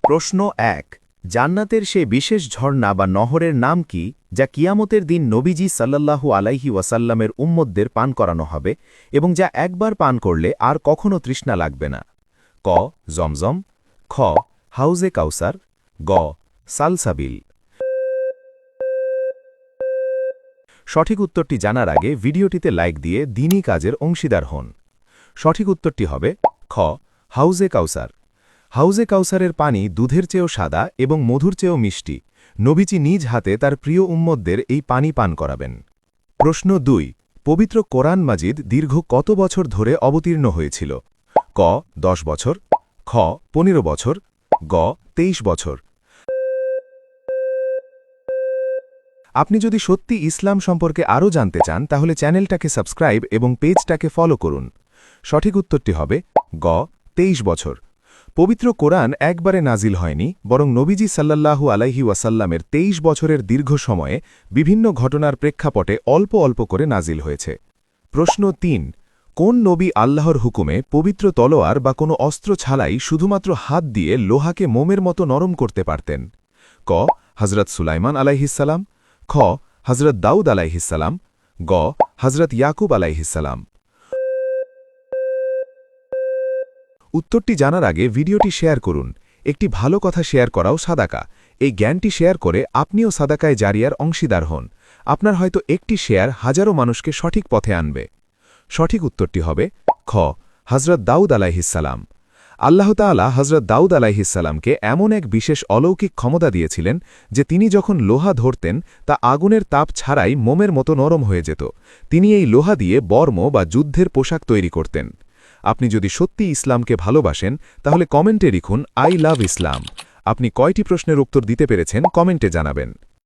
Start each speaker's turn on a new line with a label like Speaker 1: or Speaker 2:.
Speaker 1: প্রশ্ন ১। জান্নাতের সে বিশেষ ঝর্ণা বা নহরের নাম কি যা কিয়ামতের দিন নবীজি সাল্লাল্লাহু আলাইহি ওয়াসাল্লামের উম্মতদের পান করানো হবে এবং যা একবার পান করলে আর কখনো তৃষ্ণা লাগবে না? ক. জমজম, খ. হাউজে কাউসার, গ. সালসাবিল। সঠিক উত্তরটি জানার আগে ভিডিওটিতে লাইক দিয়ে দ্বীনি কাজের অংশীদার হন। সঠিক উত্তরটি হবে খ. হাউজে কাউসার। হাউজে কাউসারের পানি দুধের চেয়েও সাদা এবং মধুর চেয়েও মিষ্টি। নবীজি নিজ হাতে তার প্রিয় উম্মতদের এই পানি পান করাবেন। প্রশ্ন ২। পবিত্র কোরআন মাজিদ দীর্ঘ কত বছর ধরে অবতীর্ণ হয়েছিল? ক. ১০ বছর, খ. ১৫ বছর, গ. ২৩ বছর। আপনি যদি সত্যি ইসলাম সম্পর্কে আরও জানতে চান তাহলে চ্যানেলটাকে সাবস্ক্রাইব এবং পেজটাকে ফলো করুন। সঠিক উত্তরটি হবে গ. ২৩ বছর। পবিত্র কোরআন একবারে নাজিল হয়নি, বরং নবীজি সাল্লাল্লাহু আলাইহি ওয়াসাল্লামের ২৩ বছরের দীর্ঘ সময়ে বিভিন্ন ঘটনার প্রেক্ষাপটে অল্প অল্প করে নাজিল হয়েছে। প্রশ্ন ৩। কোন নবী আল্লাহর হুকুমে পবিত্র তলোয়ার বা কোনো অস্ত্র ছাড়াই শুধুমাত্র হাত দিয়ে লোহাকে মোমের মতো নরম করতে পারতেন? ক. হজরত সুলাইমান আলাইহিসসালাম, খ. হজরত দাউদ আলাইহিসসালাম, গ. হজরত ইয়াকুব আলাইহিসসালাম। উত্তরটি জানার আগে ভিডিওটি শেয়ার করুন। একটি ভালো কথা শেয়ার করাও সাদাকা। এই জ্ঞানটি শেয়ার করে আপনিও সাদাকায় জারিয়ার অংশীদার হন। আপনার হয়তো একটি শেয়ার হাজারো মানুষকে সঠিক পথে আনবে। সঠিক উত্তরটি হবে খ. হজরত দাউদ আলাইহিসসালাম। আল্লাহ তাআলা হজরত দাউদ আলাইহিসসালামকে এমন এক বিশেষ অলৌকিক ক্ষমতা দিয়েছিলেন যে তিনি যখন লোহা ধরতেন তা আগুনের তাপ ছাড়াই মোমের মতো নরম হয়ে যেত। তিনি এই লোহা দিয়ে বর্ম বা যুদ্ধের পোশাক তৈরি করতেন। আপনি যদি সত্যি ইসলামকে ভালোবাসেন তাহলে কমেন্টে লিখুন আই লাভ ইসলাম। আপনি কয়টি প্রশ্নের উত্তর দিতে পেরেছেন কমেন্টে জানাবেন।